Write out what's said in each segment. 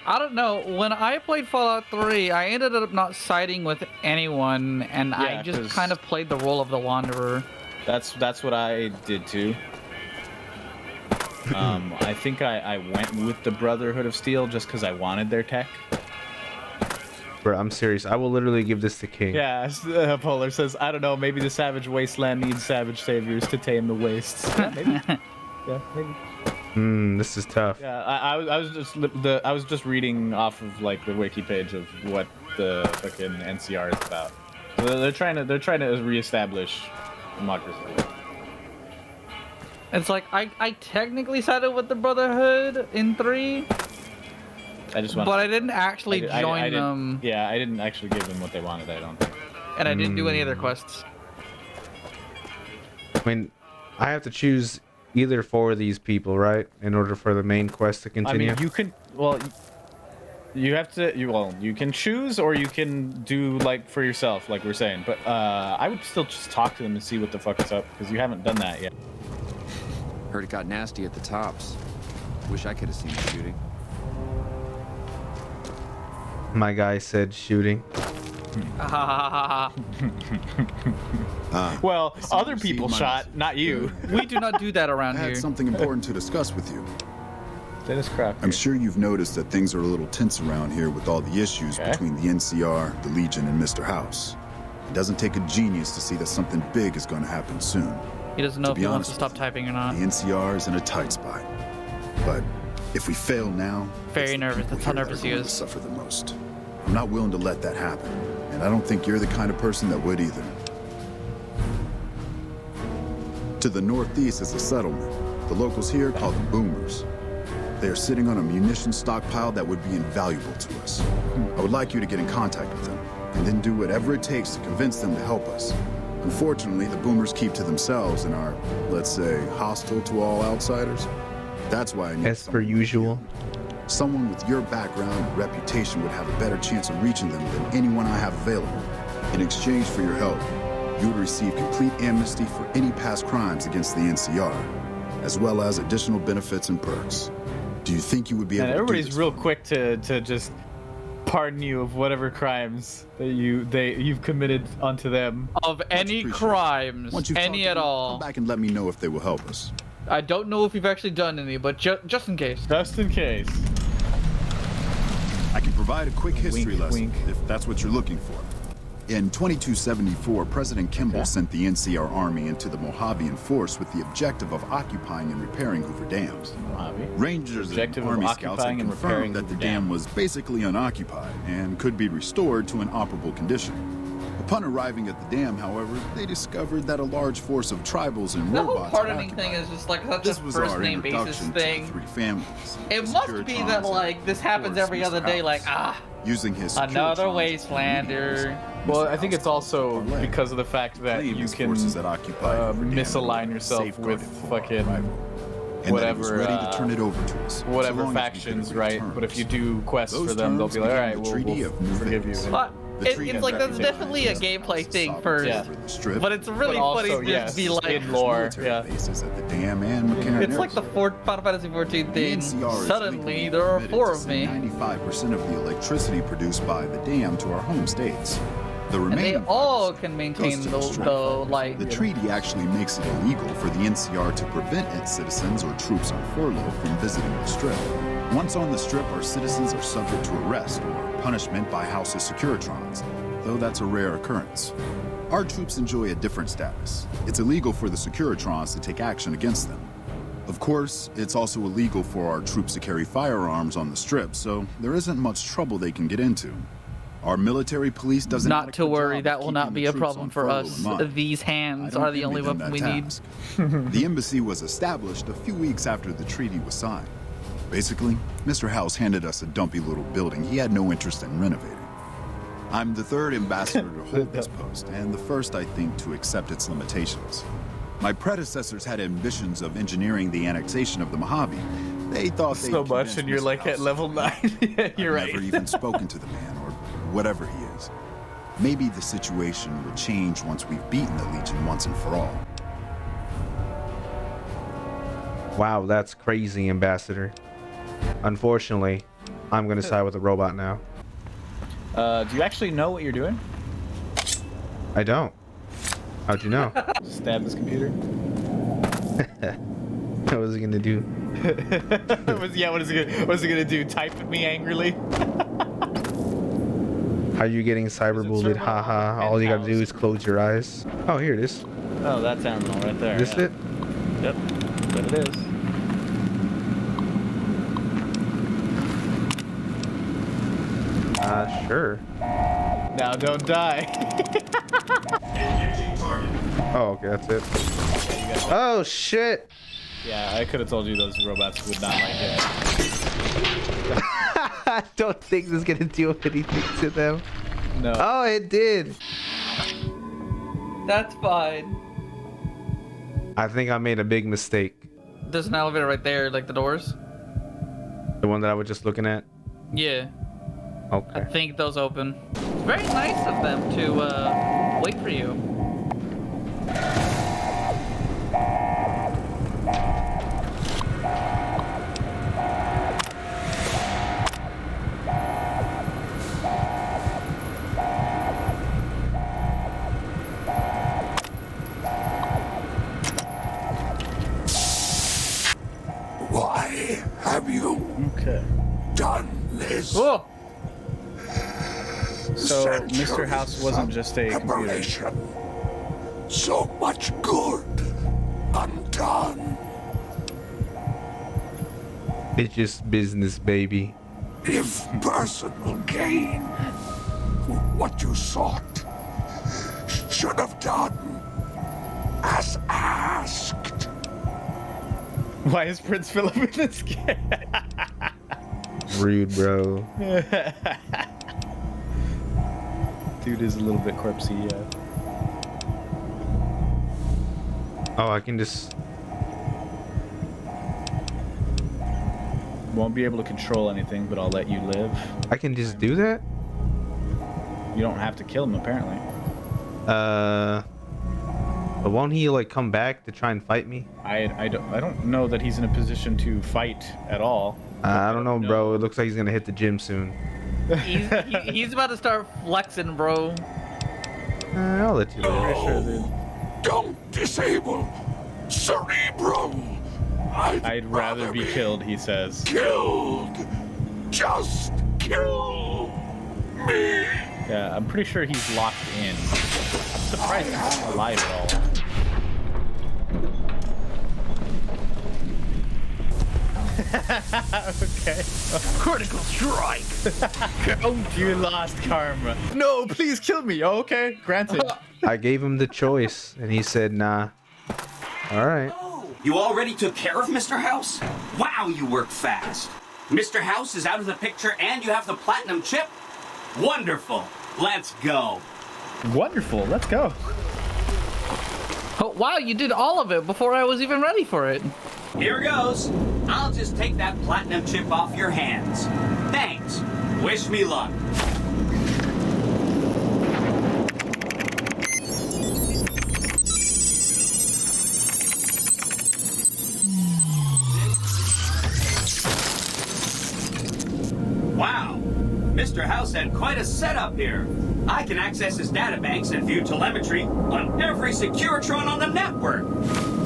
I don't know. When I played Fallout 3, I ended up not siding with anyone, and I just 'cause kind of played the role of the Wanderer. That's what I did too. I think I went with the Brotherhood of Steel just because I wanted their tech. Bro, I'm serious. I will literally give this to King. Yeah, Polar says, I don't know, maybe the Savage Wasteland needs savage saviors to tame the wastes. Yeah, maybe. Yeah, maybe. This is tough. Yeah, I was just reading off of like the wiki page of what the fucking NCR is about. So they're trying to reestablish democracy. It's like, I technically sided with the Brotherhood in 3, but I didn't actually join them. Yeah, I didn't actually give them what they wanted, I don't think. And I didn't do any other quests. I mean, I have to choose either 4 of these people, right? In order for the main quest to continue. I mean, you can, well, you have to, you can choose or you can do like for yourself, like we're saying. But I would still just talk to them and see what the fuck is up, because you haven't done that yet. Heard it got nasty at the tops. Wish I could have seen the shooting. My guy said shooting. Well, other people shot, not you. We do not do that around I here. had something important to discuss with you. Dennis Crocker. I'm sure you've noticed that things are a little tense around here with all the issues between the NCR, the Legion, and Mr. House. It doesn't take a genius to see that something big is going to happen soon. He doesn't know To if be he wants to honest stop with typing or not. The NCR is in a tight spot. But if we fail now, Very it's the nervous. people That's how here that nervous are he going is. to suffer the most. I'm not willing to let that happen, and I don't think you're the kind of person that would either. To the northeast is a settlement. The locals here call them boomers. They are sitting on a munitions stockpile that would be invaluable to us. I would like you to get in contact with them, and then do whatever it takes to convince them to help us. Unfortunately, the boomers keep to themselves and are, let's say, hostile to all outsiders. That's why I need As per someone like usual. you. Someone with your background and reputation would have a better chance of reaching them than anyone I have available. In exchange for your help, you would receive complete amnesty for any past crimes against the NCR, as well as additional benefits and perks. Do you think you would be able And to do everybody's this? real quick to just pardon you of whatever crimes that you've committed onto them. Of any appreciated. crimes, Once you've talked any to at them, all. come back and let me know if they will help us. I don't know if we've actually done any, but just in case. Just in case. I can provide a quick history Wink, lesson wink. if that's what you're looking for. In 2274, President Kimball sent the NCR Army into the Mojavian force with the objective of occupying and repairing Hoover dams. Mojave. Rangers Objective and of Army Scouts had occupying and repairing confirmed that the Hoover dam Dam. was basically unoccupied and could be restored to an operable condition. Upon arriving at the dam, however, they discovered that a large force of tribals and The whole robots had pardoning thing occupied is just like such a This was first our name basis introduction to the thing. 3 families. It the must Securitrons be that and, like this of happens course, every other Mr. day. Like House. Using his another Securitrons as wastelander. Well, Mr. I think House it's also parlay. because of the fact that Claimed you his can forces that occupied Hoover Dam misalign were yourself safeguarded with for our fucking arrival, and that he was whatever, ready to turn it over to us, so whatever long as we could factions, agree right? terms. But if you do quests Those for them, they'll terms be like, all became right, the we'll, Treaty of New forgive you. Vegas. But The treaty it's like that's recognized definitely a us gameplay as thing sovereign first. over the Strip. But it's really But funny also, to yes, just be like, in lore, military yeah. bases at the dam and mechanic it's like the Final Fantasy 14 The thing. NCR is Suddenly legally there are permitted 4 to of me, send 95% of the electricity produced by the dam to our home states. The and they remaining all 5% can goes maintain to the Strip. like. The treaty actually makes it illegal for the NCR to prevent its citizens or troops on furlough from visiting the Strip. Once on the Strip, our citizens are subject to arrest or punishment by House's Securitrons, though that's a rare occurrence. Our troops enjoy a different status. It's illegal for the Securitrons to take action against them. Of course, it's also illegal for our troops to carry firearms on the Strip, so there isn't much trouble they can get into. Our military police does an Not to adequate worry, job that of will not keeping be the a troops problem on for furlough us. in mind. These I hands don't are the envy only them weapon that we need. task. The embassy was established a few weeks after the treaty was signed. Basically, Mr. House handed us a dumpy little building he had no interest in renovating. I'm the 3rd ambassador to hold this post, and the first, I think, to accept its limitations. My predecessors had ambitions of engineering the annexation of the Mojave. They thought they So much, and you're like at level 9. Yeah, you're right. Never even spoken to the man, or whatever he is. Maybe the situation will change once we've beaten the Legion once and for all. Wow, that's crazy, Ambassador. Unfortunately, I'm gonna side with the robot now. Do you actually know what you're doing? I don't. How'd you know? Stab this computer. What was he gonna do? Yeah, what is it gonna do? Type at me angrily? How you getting cyberbullied? Haha. All you gotta do is close your eyes. Oh, here it is. Oh, that terminal right there. This yeah. it? Yep. But it is. Sure. Now don't die. Oh, okay, that's it. Oh, shit! Yeah, I could have told you those robots would not like it. I don't think this is gonna do anything to them. No. Oh, it did! That's fine. I think I made a big mistake. There's an elevator right there, like the doors. The one that I was just looking at? Yeah. I Okay. think those open. It's very nice of them to wait for you. Why have you Okay. done this? Oh! So, Mr. House wasn't just a computer. Preparation. So much good undone. It's just business, baby. If personal gain, what you sought, should have done as asked. Why is Prince Philip in this game? Rude, bro. Dude is a little bit corpsey, yeah. Oh, I can just... Won't be able to control anything, but I'll let you live. I can just do that? You don't have to kill him, apparently. But won't he, like, come back to try and fight me? I don't know that he's in a position to fight at all. I don't know, bro. It looks like he's gonna hit the gym soon. He's about to start flexing, bro. I'll let you live. Sure, dude. Don't disable Cerebral. I'd rather be killed, he says. Killed. Just kill me. Yeah, I'm pretty sure he's locked in. I'm surprised he's alive at all. Okay. Critical strike. You lost karma. No, please kill me. Oh, okay, granted. I gave him the choice, and he said, nah. All right. You already took care of Mr. House? Wow, you work fast. Mr. House is out of the picture and you have the platinum chip? Wonderful. Let's go. Wonderful. Let's go. Oh, wow, you did all of it before I was even ready for it. Here goes. I'll just take that platinum chip off your hands. Thanks. Wish me luck. Wow. Mr. House had quite a setup here. I can access his databanks and view telemetry on every Securitron on the network.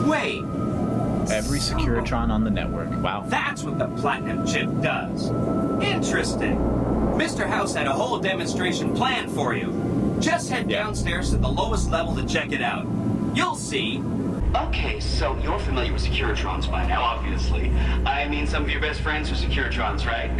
Wait. Every Securitron on the network. Wow. That's what the platinum chip does. Interesting. Mr. House had a whole demonstration planned for you. Just head downstairs to the lowest level to check it out. You'll see. Okay, so you're familiar with Securitrons by now, obviously. I mean, some of your best friends are Securitrons, right?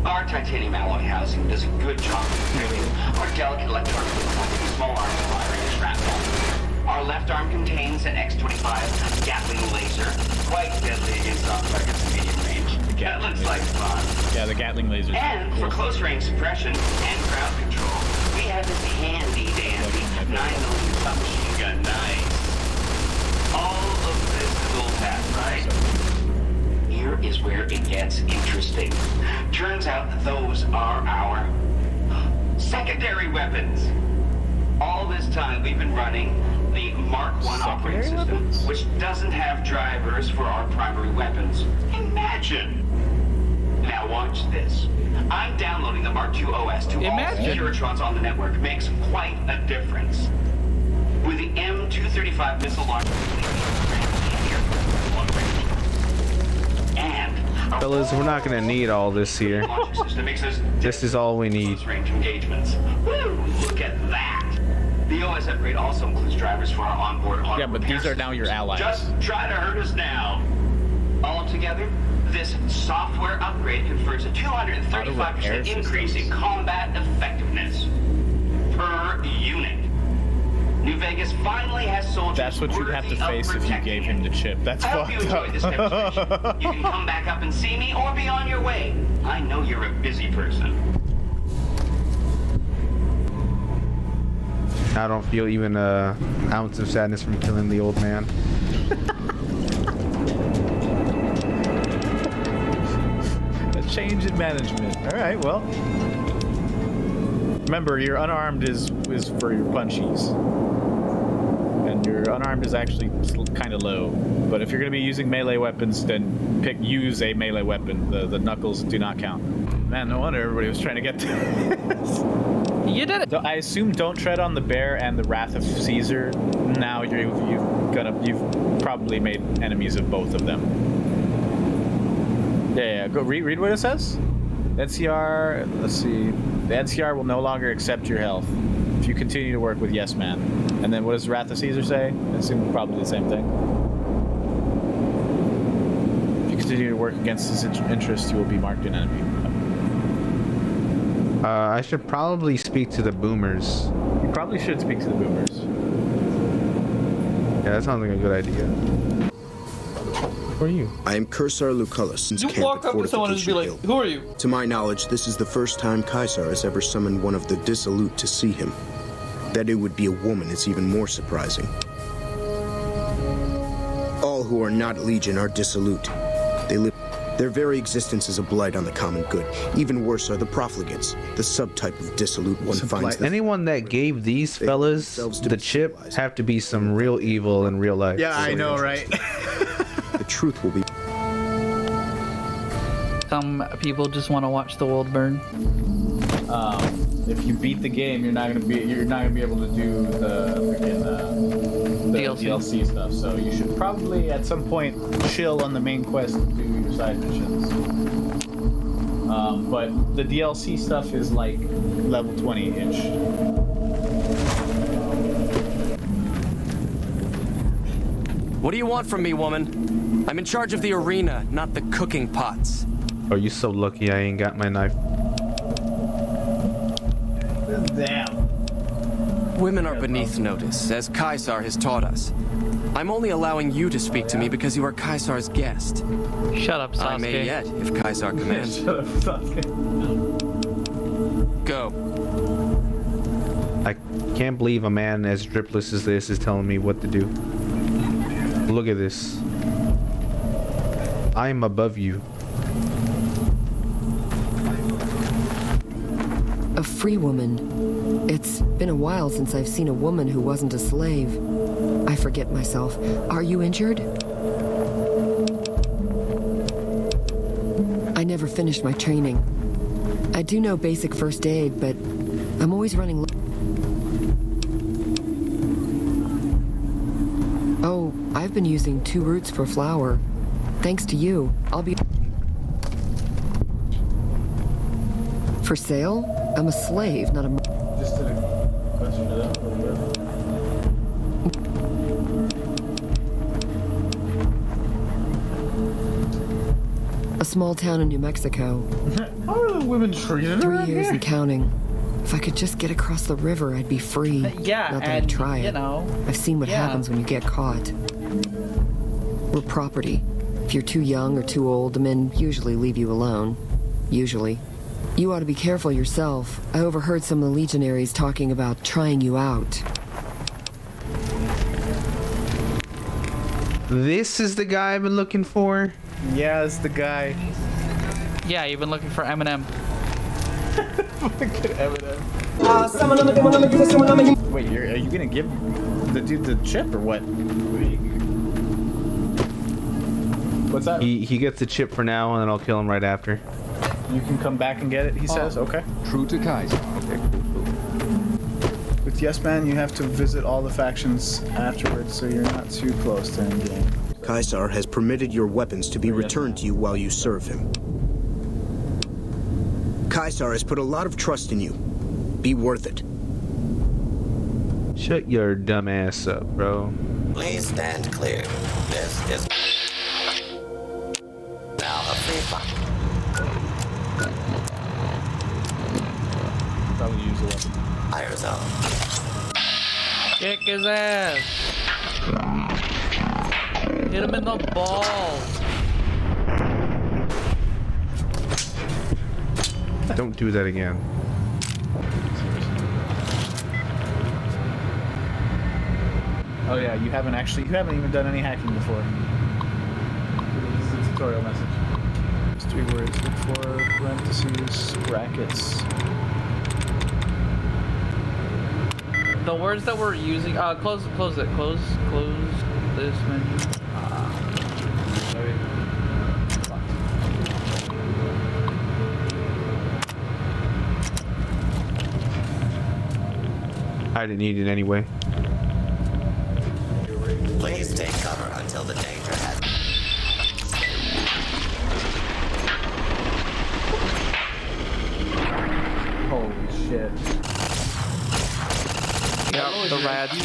Our titanium alloy housing does a good job of protecting our delicate electronics from small arms firing shrapnel. Our left arm contains an X-25 Gatling laser, quite deadly against non-targets in medium range. That looks like fun. Yeah, the Gatling lasers. And for close-range suppression and crowd control, we have this handy-dandy 9mm submachine gun. Nice. All of this is old hat, right? Here is where it gets interesting. Turns out that those are our secondary weapons. All this time we've been running the Mark I operating system, which doesn't have drivers for our primary weapons. Imagine! Now watch watch this. I'm downloading the Mark II OS to all Securitrons on the network. Makes quite a difference. With the M235 missile launcher and Fellas, we're not gonna need all this here. This is all we need. Range engagements. Woo, look at that. The OS upgrade also includes drivers for our onboard auto Yeah, but these are now your allies. Just try to hurt us now. Altogether, this software upgrade confers a 235% increase in combat effectiveness per unit. New Vegas finally has soldiers. That's what you'd have to face if you gave him the chip. That's fucked up. This demonstration. You can come back up and see me or be on your way. I know you're a busy person. I don't feel even an ounce of sadness from killing the old man. A change in management. All right, well. Remember, your unarmed is for your punchies. And your unarmed is actually kind of low. But if you're going to be using melee weapons, then use a melee weapon. The knuckles do not count. Man, no wonder everybody was trying to get this. You did it. I assume don't tread on the bear and the wrath of Caesar. Now you've probably made enemies of both of them. Yeah. Go read what it says. NCR. Let's see. The NCR will no longer accept your health if you continue to work with Yes Man. And then what does Wrath of Caesar say? I assume probably the same thing. If you continue to work against his interests, you will be marked an enemy. I should probably speak to the boomers. You probably should speak to the boomers. Yeah, that sounds like a good idea. Who are you? I am Ceasar Lucullus. You walk up to someone and be like, who are you? To my knowledge, this is the first time Ceasar has ever summoned one of the dissolute to see him. That it would be a woman is even more surprising. All who are not Legion are dissolute. They live. Their very existence is a blight on the common good. Even worse are the profligates, the subtype of dissolute one finds. Anyone that gave these fellas the chip have to be some real evil in real life. Yeah, I know, right? The truth will be. Some people just want to watch the world burn. If you beat the game, you're not gonna be able to do the freaking DLC stuff. So you should probably at some point chill on the main quest and do your side missions. But the DLC stuff is like level 20-ish. What do you want from me, woman? I'm in charge of the arena, not the cooking pots. Oh, you so lucky I ain't got my knife. Damn. Women are beneath notice, as Ceasar has taught us. I'm only allowing you to speak to me because you are Caesar's guest. Shut up, Sasuke. I may yet, if Ceasar commands. Shut up, Sasuke. Go. I can't believe a man as dripless as this is telling me what to do. Look at this. I am above you. A free woman. It's been a while since I've seen a woman who wasn't a slave. I forget myself. Are you injured? I never finished my training. I do know basic first aid, but I'm always running low. Oh, I've been using 2 roots for flour. Thanks to you, I'll be... For sale? I'm a slave, not a... Just a question for them. A small town in New Mexico. How are the women treated 3 years and counting. If I could just get across the river, I'd be free. Yeah, not that I'd try it. You know, I've seen what happens when you get caught. We're property. If you're too young or too old, the men usually leave you alone. Usually. You ought to be careful yourself. I overheard some of the legionaries talking about trying you out. This is the guy I've been looking for? Yeah, it's the guy. yeah, you've been looking for Eminem. Wait, are you gonna give the dude the chip or what? What's that? He gets the chip for now, and then I'll kill him right after. You can come back and get it, he says. Okay. True to Kaiser. Okay, cool. With Yes Man, you have to visit all the factions afterwards, so you're not too close to endgame. Ceasar has permitted your weapons to be returned to you while you serve him. Ceasar has put a lot of trust in you. Be worth it. Shut your dumb ass up, bro. Please stand clear. This is now a free fire. Probably use a weapon. Fire zone. Kick his ass. Hit him in the balls. Don't do that again. Oh yeah, you haven't even done any hacking before. This is a tutorial message. It's 3 words. Look for parentheses, brackets. The words that we're using. Close it. Close this menu. I didn't need it anyway. Please take cover until the danger has. Holy shit. Yeah, the rad. Right?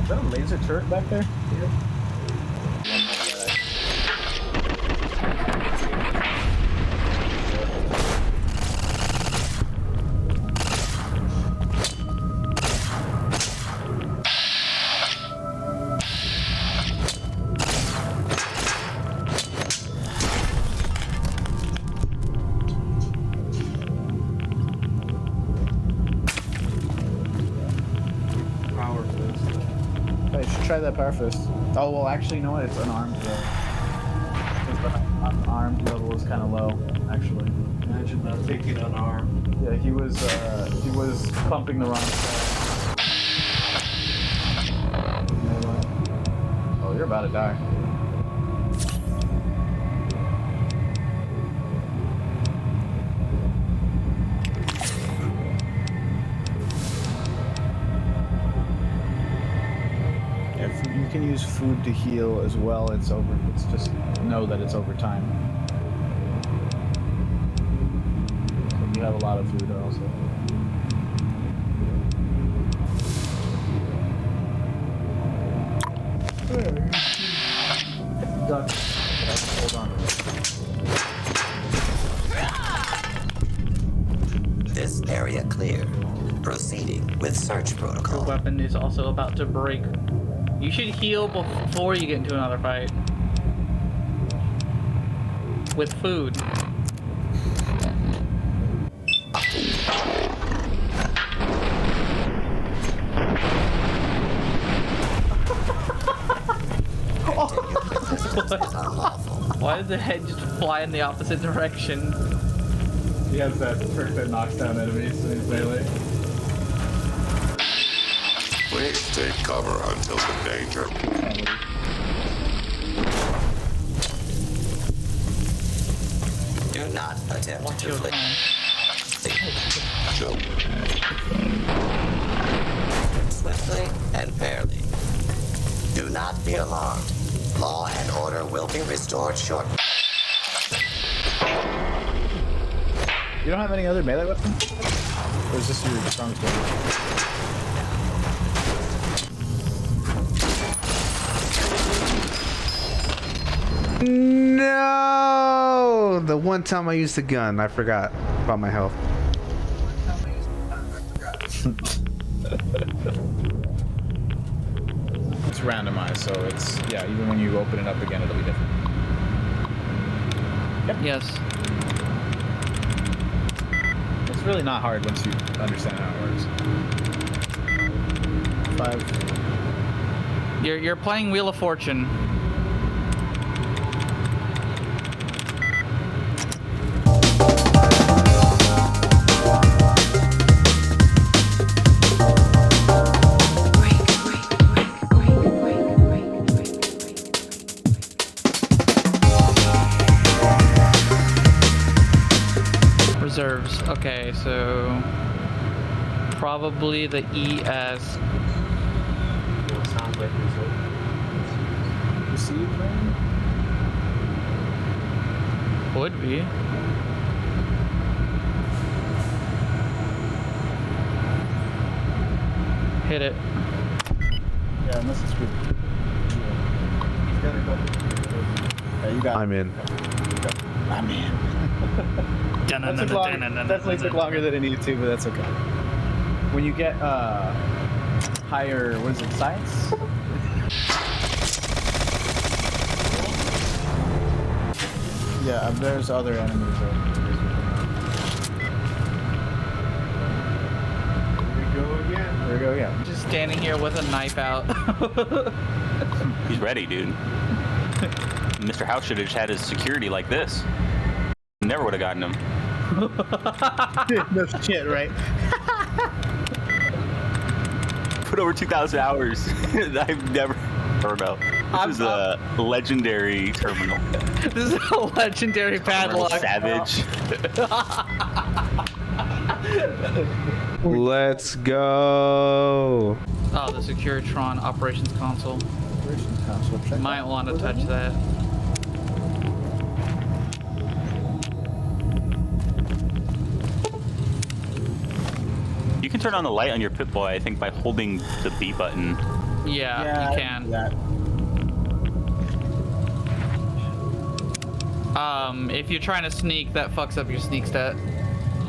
Is that a laser turret back there? Yeah. Try that power fist. Oh well, actually, you know what? It's unarmed though. Because the unarmed level is kind of low, actually. Imagine not taking unarmed. Yeah, he was pumping the wrong side. Oh, you're about to die. You can use food to heal as well. It's just know that it's over time. So you have a lot of food also. Duck. Hold on. This area clear. Proceeding with search protocol. Your weapon is also about to break. You should heal before you get into another fight. With food. Why did the head just fly in the opposite direction? He has that trick that knocks down enemies in his melee. Please take cover until the danger. Do not attempt to flee. Swiftly and fairly. Do not be alarmed. Law and order will be restored shortly. You don't have any other melee weapons? Or is this your strongest weapon? No! The one time I used the gun, I forgot about my health. It's randomized, so it's, yeah, even when you open it up again, it'll be different. Yep. Yes. It's really not hard once you understand how it works. 5. You're playing Wheel of Fortune. reserves. Okay, so probably the ES. Sounds like reserve. Receive lane? Would be. Hit it. Yeah, unless it's good. He's got a couple. Yeah, you got it. I'm in. I'm in. Definitely took longer than it needed to, but that's okay. When you get higher, what is it, science? Yeah, there's other enemies there. There we go again. Just standing here with a knife out. He's ready, dude. Mr. House should have just had his security like this. Never would have gotten him. No shit, right? Put over 2,000 hours. I've never heard of. This is a legendary terminal. This is a legendary padlock. Savage. Let's go. Oh, the Securitron operations console. Operations console. Check Might want to touch that. You can turn on the light on your Pip-Boy, I think, by holding the B button. Yeah, you can. If you're trying to sneak, that fucks up your sneak stat.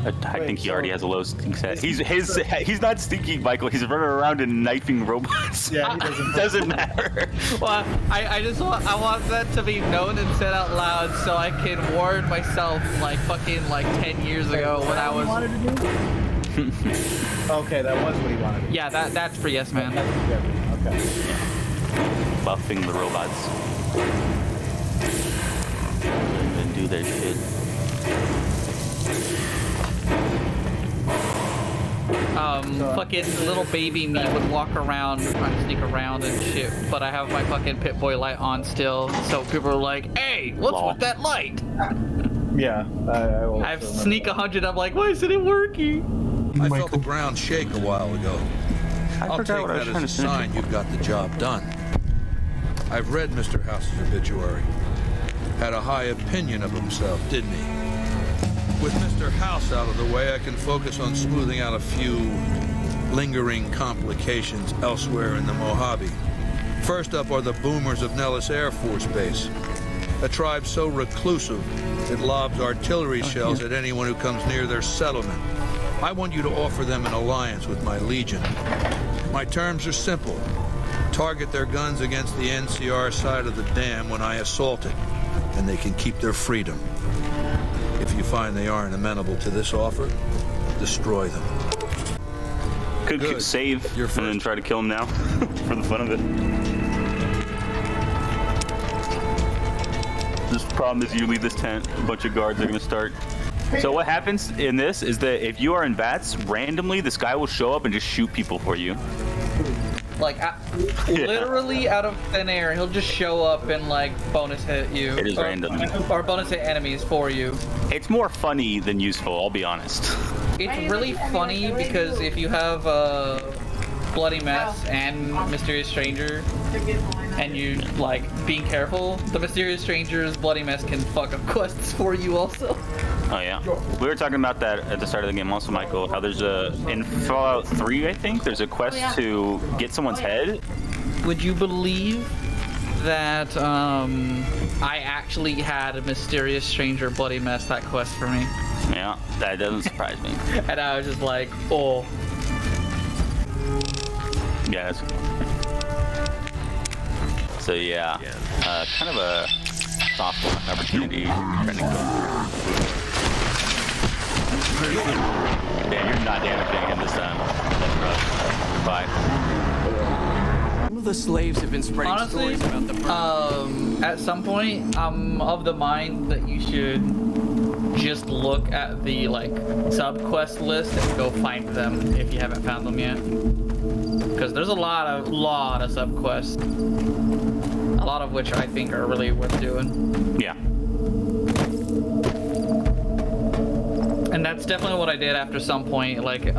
I think he already has a low sneak stat. He's not sneaky, Michael. He's running around and knifing robots. Yeah, he doesn't. Doesn't matter. Well, I want that to be known and said out loud so I can warn myself like 10 years ago when I was. Okay, that was what he wanted. Yeah, that's for yes, man. Okay. Buffing the robots. And do their shit. Fucking little baby me would walk around trying to sneak around and shit, but I have my fucking Pip-Boy light on still, so people are like, hey, what's with that light? Yeah, I have sneak 100, I'm like, why isn't it working? I felt the ground shake a while ago. I'll take that as a sign you've got the job done. I've read Mr. House's obituary. Had a high opinion of himself, didn't he? With Mr. House out of the way, I can focus on smoothing out a few lingering complications elsewhere in the Mojave. First up are the boomers of Nellis Air Force Base, a tribe so reclusive it lobs artillery shells at anyone who comes near their settlement. I want you to offer them an alliance with my Legion. My terms are simple. Target their guns against the NCR side of the dam when I assault it, and they can keep their freedom. If you find they aren't amenable to this offer, destroy them. Could save and then try to kill him now for the fun of it. This problem is you leave this tent, a bunch of guards are going to start. So what happens in this is that if you are in bats, randomly this guy will show up and just shoot people for you. Like, literally out of thin air, he'll just show up and, like, bonus hit you. It is random. Or bonus hit enemies for you. It's more funny than useful, I'll be honest. It's really funny because if you have Bloody Mess and Mysterious Stranger, and you, like, being careful, the Mysterious Stranger's Bloody Mess can fuck up quests for you also. Oh yeah, we were talking about that at the start of the game also, Michael, how there's in Fallout 3, I think, there's a quest to get someone's head. Would you believe that I actually had a Mysterious Stranger Bloody Mess that quest for me? Yeah, that doesn't surprise me. And I was just like, oh. Yeah, that's so yeah, kind of a soft opportunity trying to go. Yeah, you're not damaging him this time. That's rough. Bye. Some of the slaves have been spreading stories about the burn. At some point, I'm of the mind that you should just look at the, like, sub-quest list and go find them if you haven't found them yet. Because there's a lot of sub-quests. A lot of which I think are really worth doing. Yeah. And That's definitely what I did after some point. Like,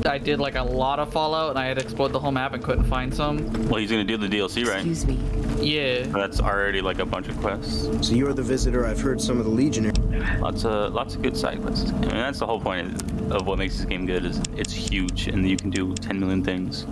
I did like a lot of Fallout, and I had explored the whole map and couldn't find some. Well, he's gonna do the DLC, right? Excuse me. Yeah. That's already like a bunch of quests. So you're the visitor I've heard some of the Legionnaires. Lots of good side quests. I mean, that's the whole point of what makes this game good is it's huge and you can do 10 million things.